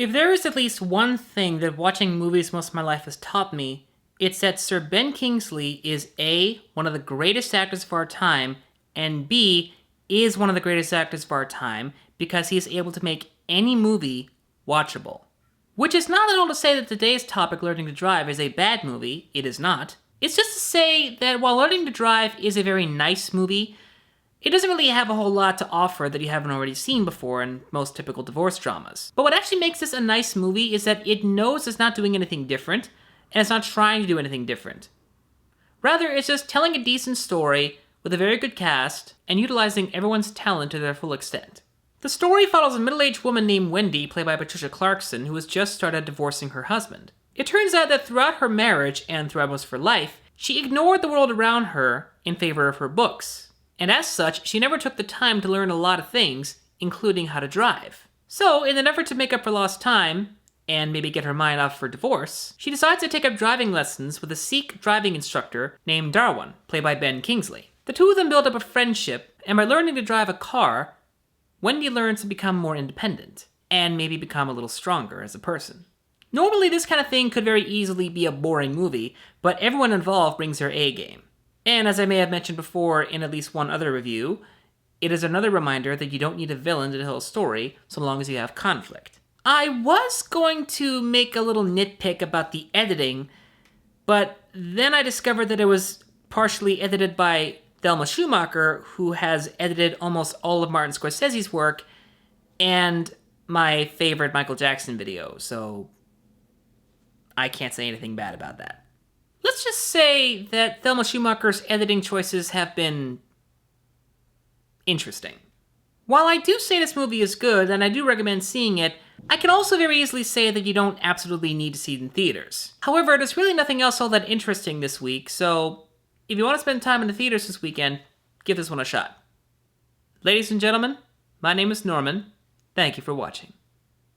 If there is at least one thing that watching movies most of my life has taught me, it's that Sir Ben Kingsley is A, one of the greatest actors of our time, and B, is one of the greatest actors of our time because he is able to make any movie watchable. Which is not at all to say that today's topic, Learning to Drive, is a bad movie. It is not. It's just to say that while Learning to Drive is a very nice movie, it doesn't really have a whole lot to offer that you haven't already seen before in most typical divorce dramas. But what actually makes this a nice movie is that it knows it's not doing anything different, and it's not trying to do anything different. Rather, it's just telling a decent story with a very good cast and utilizing everyone's talent to their full extent. The story follows a middle-aged woman named Wendy, played by Patricia Clarkson, who has just started divorcing her husband. It turns out that throughout her marriage and throughout most of her life, she ignored the world around her in favor of her books. And as such, she never took the time to learn a lot of things, including how to drive. So, in an effort to make up for lost time, and maybe get her mind off her divorce, she decides to take up driving lessons with a Sikh driving instructor named Darwan, played by Ben Kingsley. The two of them build up a friendship, and by learning to drive a car, Wendy learns to become more independent, and maybe become a little stronger as a person. Normally, this kind of thing could very easily be a boring movie, but everyone involved brings their A game. And as I may have mentioned before in at least one other review, it is another reminder that you don't need a villain to tell a story so long as you have conflict. I was going to make a little nitpick about the editing, but then I discovered that it was partially edited by Thelma Schumacher, who has edited almost all of Martin Scorsese's work, and my favorite Michael Jackson video, so I can't say anything bad about that. Let's just say that Thelma Schumacher's editing choices have been interesting. While I do say this movie is good, and I do recommend seeing it, I can also very easily say that you don't absolutely need to see it in theaters. However, there's really nothing else all that interesting this week, so if you want to spend time in the theaters this weekend, give this one a shot. Ladies and gentlemen, my name is Norman. Thank you for watching.